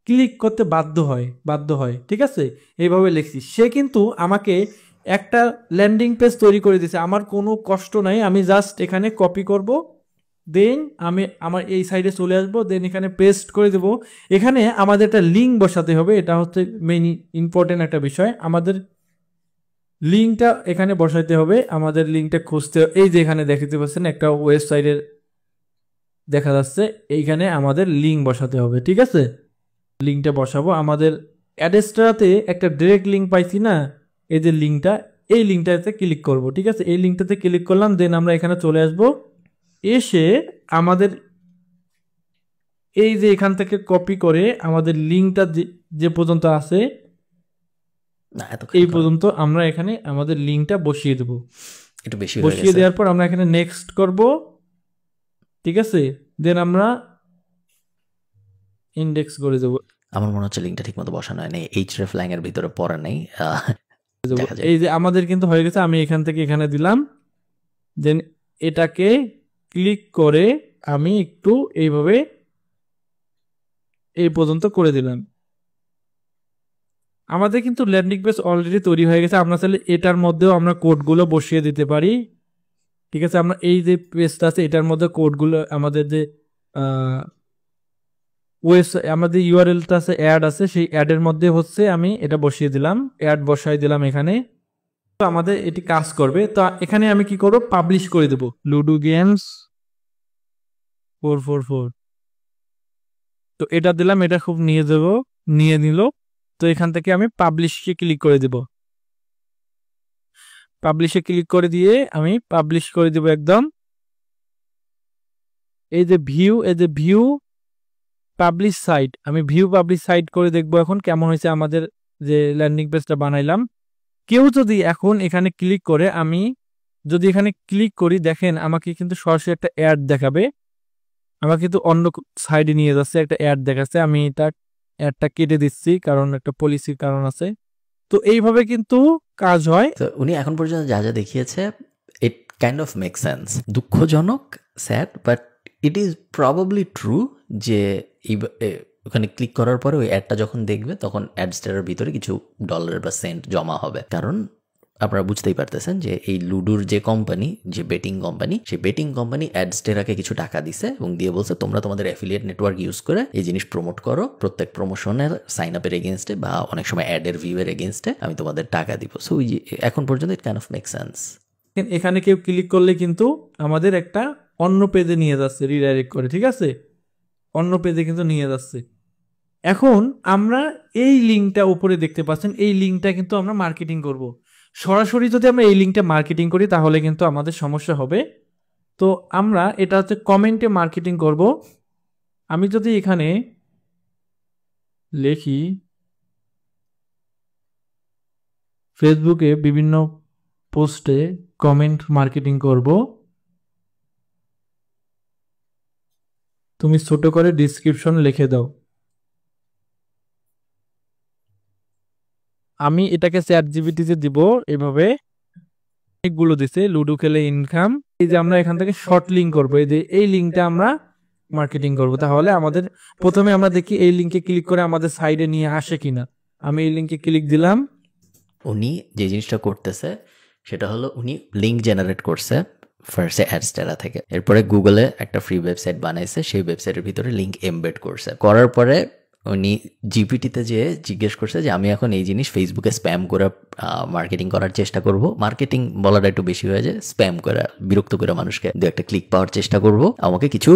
[SPEAKER 2] ক্লিক করতে বাধ্য হয়। ঠিক আছে, এইভাবে লিখছি। সে কিন্তু আমাকে একটা ল্যান্ডিং পেজ তৈরি করে দিয়েছে, আমার কোনো কষ্ট নাই। আমি জাস্ট এখানে কপি করব, দেন আমি আমার এই সাইডে চলে আসবো, দেন এখানে পেস্ট করে দেবো। এখানে আমাদের একটা লিঙ্ক বসাতে হবে, এটা হচ্ছে মেইন ইম্পর্টেন্ট একটা বিষয়। আমাদের লিঙ্কটা এখানে বসাইতে হবে, আমাদের লিঙ্কটা খুঁজতে, এই যে এখানে দেখতে পাচ্ছেন একটা ওয়েবসাইটের দেখা যাচ্ছে, এইখানে আমাদের লিঙ্ক বসাতে হবে, ঠিক আছে। লিঙ্কটা বসাবো, আমাদের অ্যাডেস্ট্রাতে একটা ডিরেক্ট লিঙ্ক পাইছি না, এই যে লিঙ্কটা, এই লিঙ্কটাতে ক্লিক করব, ঠিক আছে। এই লিঙ্কটাতে ক্লিক করলাম, দেন আমরা এখানে চলে আসব, এসে আমাদের এই যে এখান থেকে কপি করে আমাদের লিঙ্কটা যে পর্যন্ত আছে এই পর্যন্ত আমরা এখানে আমাদের লিঙ্কটা বসিয়ে দেব।
[SPEAKER 1] একটু বেশি
[SPEAKER 2] বসিয়ে দেওয়ার পর আমরা এখানে নেক্সট করব, ঠিক আছে। দেন আমরা ইন্ডেক্স করে দেব।
[SPEAKER 1] আমার মনে হচ্ছে লিঙ্কটা ঠিকমতো বসানো হয়নি, hreflang এর ভিতরে পড়া নেই।
[SPEAKER 2] এই যে আমাদের কিন্তু হয়ে গেছে, আমি এখান থেকে এখানে দিলাম, দেন এটাকে ক্লিক করে আমি একটু এইভাবে এই পর্যন্ত করে দিলাম। আমাদের কিন্তু ল্যান্ডিং পেজ অলরেডি তৈরি হয়ে গেছে, আমরা চাইলে এটার মধ্যেও আমরা কোডগুলো বসিয়ে দিতে পারি, ঠিক আছে। আমরা এই যে পেজটা আছে এটার মধ্যে কোডগুলো, আমাদের যে ওয়েবসাইট, আমাদের ইউআরএলটা আছে, অ্যাড আছে, সেই অ্যাডের মধ্যে হচ্ছে আমি এটা বসিয়ে দিলাম, অ্যাড বসাই দিলাম এখানে। তো আমাদের এটি কাজ করবে। তো এখানে আমি কি করব, পাবলিশ করে দেব, লুডো গেমস 444। তো এটা দিলাম, এটা খুব নিয়ে নিল। তো এখান থেকে আমি পাবলিশে ক্লিক করে দেব, পাবলিশে ক্লিক করে দিয়ে আমি পাবলিশ করে দেব একদম। এই যে ভিউ পাবলিশ সাইট, আমি ভিউ পাবলিশ সাইট করে দেখবো এখন কেমন হয়েছে আমাদের যে ল্যান্ডিং পেজটা বানাইলাম। কেউ যদি এখন এখানে ক্লিক করে, আমি যদি এখানে ক্লিক করি, দেখেন আমাকে কিন্তু সরাসরি একটা অ্যাড দেখাবে, আমাকে কিন্তু অন্য সাইডে নিয়ে যাচ্ছে, একটা অ্যাড দেখাচ্ছে। আমি এটা অ্যাডটা কেটে দিচ্ছি, কারণ একটা পলিসির কারণ আছে। তো এইভাবে কিন্তু কাজ হয়।
[SPEAKER 1] তো উনি এখন পর্যন্ত যা যা দেখিয়েছে, it kind of make sense. দুঃখজনক, sad, but it is probably true যে ওখানে ক্লিক করার পরে ওই অ্যাডটা যখন দেখবে তখন অ্যাডস্টারের ভিতরে কিছু ডলার বা সেন্ট জমা হবে। কারণ আপনারা বুঝতেই পারতেছেন যে এই লুডুর যে কোম্পানি, যে বেটিং কোম্পানি, সেই বেটিং কোম্পানি অ্যাডস্টেরাকে কিছু টাকা দিছে এবং দিয়ে বলছে তোমরা তোমাদের অ্যাফিলিয়েট নেটওয়ার্ক ইউজ করে এই জিনিস প্রমোট করো, প্রত্যেক প্রমোশনের সাইন আপের এগেনস্টে বা অনেক সময় অ্যাডের ভিউয়ের এগেনস্টে আমি তোমাদের টাকা দিব। সো এখন পর্যন্ত ইট কাইন্ড অফ মেক সেন্স।
[SPEAKER 2] এখানে কেউ ক্লিক করলে কিন্তু আমাদের একটা অন্য পেজে নিয়ে যাচ্ছে, রিডাইরেক্ট করে, ঠিক আছে, অন্য পেজে কিন্তু নিয়ে যাচ্ছে। এখন আমরা এই লিঙ্কটা উপরে দেখতে পাচ্ছেন, এই লিঙ্কটা কিন্তু আমরা মার্কেটিং করব। সরাসরি যদি আমরা এই লিঙ্কটা মার্কেটিং করি তাহলে কিন্তু আমাদের সমস্যা হবে। তো আমরা এটা হচ্ছে কমেন্টে মার্কেটিং করব। আমি যদি এখানে লিখি ফেসবুকে বিভিন্ন পোস্টে কমেন্ট মার্কেটিং করব, তুমি ছোট করে ডিসক্রিপশন লিখে দাও। আমি এটাকে চ্যাটজিপিটিতে দিব, এভাবে অনেকগুলো দিছে, লুডো খেলে ইনকাম। এই যে আমরা এখান থেকে শর্ট লিঙ্ক করবো, এই যে এই লিঙ্কটা আমরা মার্কেটিং করব। তাহলে আমাদের প্রথমে আমরা দেখি এই লিঙ্কে ক্লিক করে আমাদের সাইডে নিয়ে আসে কিনা। আমি এই লিঙ্কে ক্লিক দিলাম।
[SPEAKER 1] উনি যে জিনিসটা করতেছে সেটা হলো উনি লিঙ্ক জেনারেট করছে ফার্স্টে অ্যাডস্টেরা থেকে, এরপরে গুগলে একটা ফ্রি ওয়েবসাইট বানাইছে, সেই ওয়েবসাইটের ভিতরে লিঙ্ক এমবেড করছে। করার পরে উনি জিপিটিতে যেয়ে জিজ্ঞেস করছে যে আমি এখন এই জিনিস ফেসবুকে স্প্যাম করে মার্কেটিং করার চেষ্টা করব। মার্কেটিং বলাটা একটু বেশি হয়ে যায়, স্প্যাম করে বিরক্ত করে মানুষকে দু একটা ক্লিক পাওয়ার চেষ্টা করব, আমাকে কিছু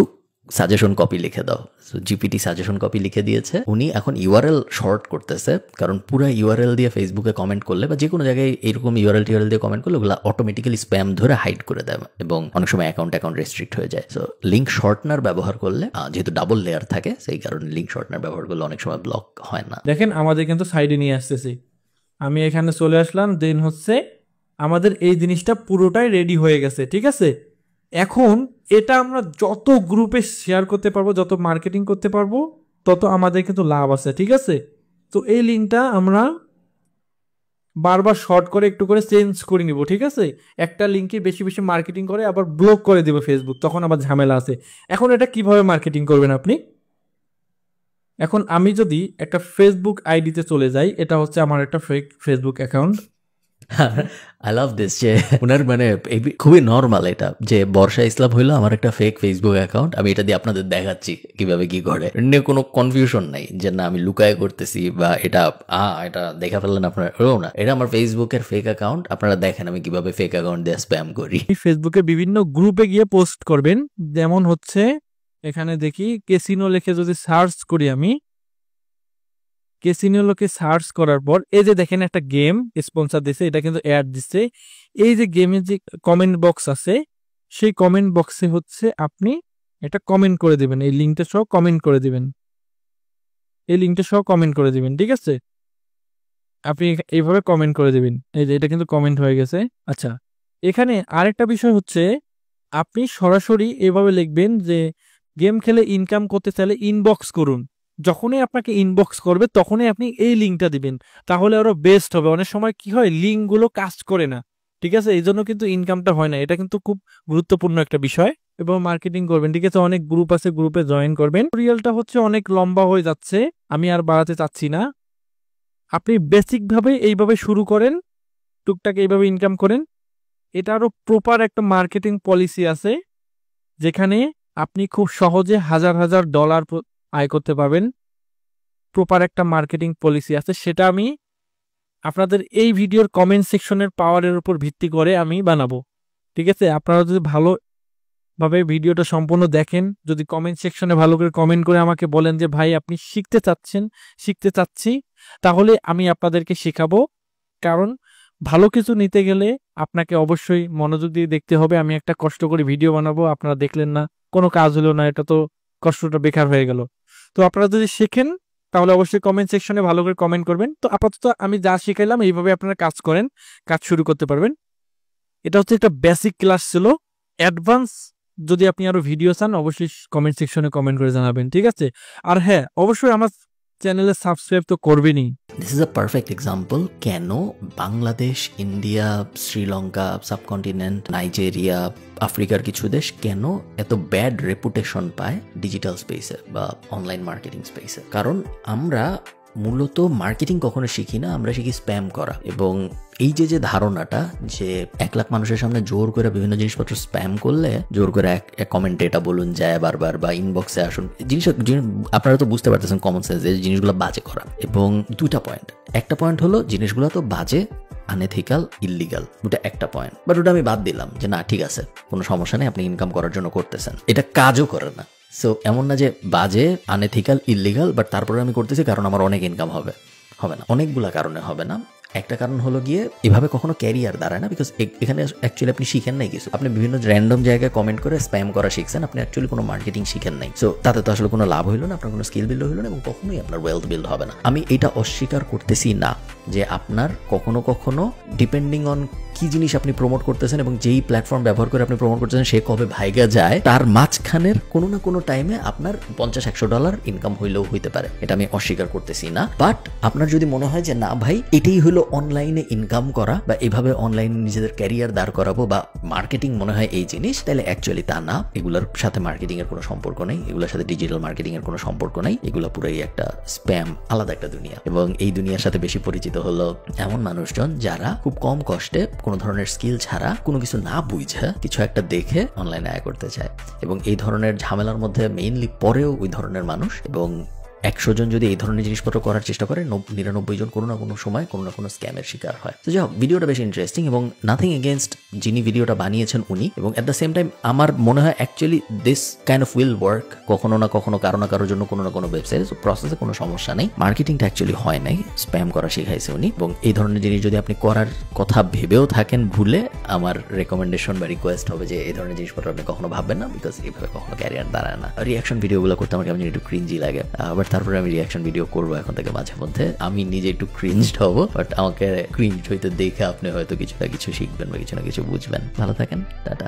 [SPEAKER 1] সাজেশন কপি লিখে দাও। সো জিপিটি সাজেশন কপি লিখে দিয়েছে। উনি এখন ইউআরএল শর্ট করতেছে, কারণ পুরো ইউআরএল দিয়ে ফেসবুকে কমেন্ট করলে বা যে কোনো জায়গায় এরকম ইউআরএল দিয়ে কমেন্ট করলে ওগুলো অটোমেটিক্যালি স্প্যাম ধরে হাইড করে দেয় এবং অনেক সময় অ্যাকাউন্ট রেস্ট্রিক্ট হয়ে যায়। সো লিঙ্ক শর্টনার ব্যবহার করলে, যেহেতু ডাবল লেয়ার থাকে সেই কারণে লিঙ্ক শর্টনার ব্যবহার করলে অনেক সময় ব্লক হয় না।
[SPEAKER 2] দেখেন আমাদের কিন্তু সাইডে নিয়ে আসতেছি, আমি এখানে চলে আসলাম, দেন হচ্ছে আমাদের এই জিনিসটা পুরোটাই রেডি হয়ে গেছে, ঠিক আছে। এখন এটা আমরা যত গ্রুপে শেয়ার করতে পারবো, যত মার্কেটিং করতে পারবো, তত আমাদের কিন্তু লাভ আছে, ঠিক আছে। তো এই লিঙ্কটা আমরা বারবার শর্ট করে একটু করে চেঞ্জ করে নিব, ঠিক আছে। একটা লিঙ্কে বেশি বেশি মার্কেটিং করে আবার ব্লক করে দেবে ফেসবুক, তখন আবার ঝামেলা আছে। এখন এটা কিভাবে মার্কেটিং করবেন আপনি? এখন আমি যদি একটা ফেসবুক আইডিতে চলে যাই, এটা হচ্ছে আমার একটা fake Facebook account,
[SPEAKER 1] I love this যে ওনার মানে খুবই নর্মাল এটা যে বর্ষা ইসলাম হইলো আমার একটা ফেক ফেসবুক অ্যাকাউন্ট, আমি এটা দিয়ে আপনাদের দেখাচ্ছি কিভাবে কি করে, নিয়ে কোনো কনফিউশন নাই যে না আমি লুকায় করতেছি বা এটা দেখা ফেললেন আপনারা, না এটা আমার ফেসবুকের ফেক অ্যাকাউন্ট, আপনারা দেখেন আমি কিভাবে ফেক অ্যাকাউন্ট দিয়ে স্প্যাম করি।
[SPEAKER 2] ফেসবুকে বিভিন্ন গ্রুপে গিয়ে পোস্ট করবেন, যেমন হচ্ছে এখানে দেখি ক্যাসিনো লিখে যদি সার্চ করি আমি, ক্যাসিনো লোকে সার্চ করার পর এই যে দেখেন একটা গেম স্পন্সর দিছে, এটা কিন্তু অ্যাড দিচ্ছে। এই যে গেমের যে কমেন্ট বক্স আছে সেই কমেন্ট বক্সে হচ্ছে আপনি এটা কমেন্ট করে দিবেন, এই লিঙ্কটা সহ কমেন্ট করে দিবেন, এই লিঙ্কটা সহ কমেন্ট করে দিবেন, ঠিক আছে? আপনি এইভাবে কমেন্ট করে দিবেন, এই যে এটা কিন্তু কমেন্ট হয়ে গেছে। আচ্ছা, এখানে আরেকটা বিষয় হচ্ছে আপনি সরাসরি এভাবে লিখবেন যে গেম খেলে ইনকাম করতে চাইলে ইনবক্স করুন। যখনই আপনাকে ইনবক্স করবে তখনই আপনি এই লিঙ্কটা দিবেন, তাহলে আরো বেস্ট হবে। অনেক সময় কি হয় লিঙ্কগুলো কাজ করে না, ঠিক আছে? এই জন্য কিন্তু ইনকামটা হয় না। এটা কিন্তু খুব গুরুত্বপূর্ণ একটা বিষয়। এবং মার্কেটিং করবেন, ঠিক আছে? অনেক গ্রুপ আছে, গ্রুপে জয়েন করবেন। টিউটোরিয়ালটা হচ্ছে অনেক লম্বা হয়ে যাচ্ছে, আমি আর বাড়াতে চাচ্ছি না। আপনি বেসিক ভাবে এইভাবে শুরু করেন, টুকটাক এইভাবে ইনকাম করেন। এটা আরো প্রপার একটা মার্কেটিং পলিসি আছে যেখানে আপনি খুব সহজে হাজার হাজার ডলার আয় করতে পারবেন। প্রপার একটা মার্কেটিং পলিসি আছে, সেটা আমি আপনাদের এই ভিডিওর কমেন্ট সেকশনের পাওয়ারের উপর ভিত্তি করে আমি বানাবো, ঠিক আছে? আপনারা যদি ভালোভাবে ভিডিওটা সম্পূর্ণ দেখেন, যদি কমেন্ট সেকশনে ভালো করে কমেন্ট করে আমাকে বলেন যে ভাই আপনি শিখতে চাচ্ছি, তাহলে আমি আপনাদেরকে শেখাবো। কারণ ভালো কিছু নিতে গেলে আপনাকে অবশ্যই মনোযোগ দিয়ে দেখতে হবে। আমি একটা কষ্ট করে ভিডিও বানাবো, আপনারা দেখলেন না, কোনো কাজ হলো না, এটা তো কষ্টটা বেকার হয়ে গেল। তো আপনারা যদি শেখেন তাহলে অবশ্যই কমেন্ট সেকশনে ভালো করে কমেন্ট করবেন। তো আপাতত আমি যা শিখাইলাম এইভাবে আপনারা কাজ করেন, কাজ শুরু করতে পারবেন। এটা হচ্ছে একটা বেসিক ক্লাস ছিল। অ্যাডভান্স যদি আপনি আরো ভিডিও চান অবশ্যই কমেন্ট সেকশনে কমেন্ট করে জানাবেন, ঠিক আছে? আর হ্যাঁ, অবশ্যই আমার চ্যানেলে সাবস্ক্রাইব তো করবেনই।
[SPEAKER 1] This is a perfect example কেন Bangladesh, India, Sri Lanka, subcontinent, Nigeria, আফ্রিকার কিছু দেশ কেন এত ব্যাড রেপুটেশন পায় ডিজিটাল স্পেসে বা অনলাইন মার্কেটিং স্পেসে। কারণ আমরা মূলত মার্কেটিং কখনো শিখি না, আমরা শিখি স্প্যাম করা। এবং এই যে ধারণাটা যে 1 লাখ মানুষের সামনে জোর করে বিভিন্ন জিনিসপত্র স্প্যাম করলে, জোর করে এক কমেন্টে এটা বলুন যায় বারবার বা ইনবক্সে আসুন, আপনারা তো বুঝতে পারতেছেন কমন সেন্স যে জিনিসগুলো বাজে করা। এবং 2টা পয়েন্ট, একটা পয়েন্ট হলো জিনিসগুলো তো বাজে, আনএথিক্যাল, ইল্লিগাল, ওটা একটা পয়েন্ট। বাট ওটা আমি বাদ দিলাম যে না ঠিক আছে, কোনো সমস্যা নেই, আপনি ইনকাম করার জন্য করতেছেন, এটা কাজও করে না। সো এমন না যে বাজে, আনএথিক্যাল, ইল্লিগাল, বাট তারপরে আমি করতেছি কারণ আমার অনেক ইনকাম হবে না। অনেকগুলা কারণে হবে না। একটা কারণ হলো গিয়ে এভাবে কখনো ক্যারিয়ার দাঁড়ায় না, বিকজ এখানে অ্যাকচুয়ালি আপনি শিখেন নাই কিছু। আপনি বিভিন্ন র্যান্ডম জায়গায় কমেন্ট করে স্প্যাম করা শিখছেন, আপনি অ্যাকচুয়ালি কোনো মার্কেটিং শিখেন নাই। সো তাতে তো আসলে কোনো লাভ হইলো না, আপনার কোনো স্কিল বিল্ড হইলো না, এবং কখনোই আপনার ওয়েলথ বিল্ড হবে না। আমি এটা অস্বীকার করতেছি না যে আপনার কখনো ডিপেন্ডিং অন কি জিনিস আপনি প্রমোট করতেছেন এবং যেই প্ল্যাটফর্ম ব্যবহার করে আপনি প্রমোট করতেছেন সে কবে ভাইগা যায়, তার মাঝখানের কোনো না কোনো টাইমে আপনার $50-100 ইনকাম হইলেও হইতে পারে, এটা আমি অস্বীকার করতেছি না। বাট আপনার যদি মনে হয় যে না ভাই এটাই হলো অনলাইনে ইনকাম করা বা এভাবে অনলাইনে নিজেদের ক্যারিয়ার দাঁড় করাবো বা মার্কেটিং মনে হয় এই জিনিস, তাহলে অ্যাকচুয়ালি তা না। এগুলোর সাথে মার্কেটিং এর কোনো সম্পর্ক নেই, এগুলোর সাথে ডিজিটাল মার্কেটিং এর কোনো সম্পর্ক নেই। এগুলো পুরোই একটা স্প্যাম, আলাদা একটা দুনিয়া। এবং এই দুনিয়ার সাথে বেশি পরিচিত হলো এমন মানুষজন যারা খুব কম কষ্টে, কোনো ধরনের স্কিল ছাড়া, কোনো কিছু না বুঝে কিছু একটা দেখে অনলাইনে আয় করতে চায়। এবং এই ধরনের ঝামেলার মধ্যে মেইনলি পরেও ওই ধরনের মানুষ। এবং 100 জন যদি এই ধরনের জিনিসপত্র করার চেষ্টা করে, 99 জন কোনো না কোনো সময় কোনো না কোনো স্ক্যামের শিকার হয়। তো যাই হোক, ভিডিওটা বেশ ইন্টারেস্টিং এবং নাথিং এগেনস্ট যিনি ভিডিওটা বানিয়েছেন উনি। এবং অ্যাট দ্য সেম টাইম আমার মনে হয় actually this kind of will work কখনো না কখনো, কারো না কারোর জন্য কোনো না কোনো ওয়েবসাইটে। সো প্রসেসে কোনো সমস্যা নেই, মার্কেটিংটা অ্যাকচুয়ালি হয় নাই, স্প্যাম করা শিখাইছে উনি। এবং এই ধরনের জিনিস যদি আপনি করার কথা ভেবেও থাকেন ভুলে, আমার রেকমেন্ডেশন বা রিকোয়েস্ট হবে যে এই ধরনের জিনিসপত্র আপনি কখনো ভাববেন না, বিকজ এইভাবে কখনো ক্যারিয়ার দাঁড়ায় না। রিয়াকশন ভিডিওগুলো করতে আমার কেমন একটু ক্রিঞ্জি লাগে, বাট তারপরে আমি রিয়াকশন ভিডিও করবো এখন থেকে মাঝে মধ্যে। আমি নিজে একটু ক্রিঞ্জড হবো, বাট আমাকে ক্রিঞ্জ হইতে দেখে আপনি হয়তো কিছু না কিছু শিখবেন বা কিছু না কিছু বুঝবেন। ভালো থাকেন, টাটা।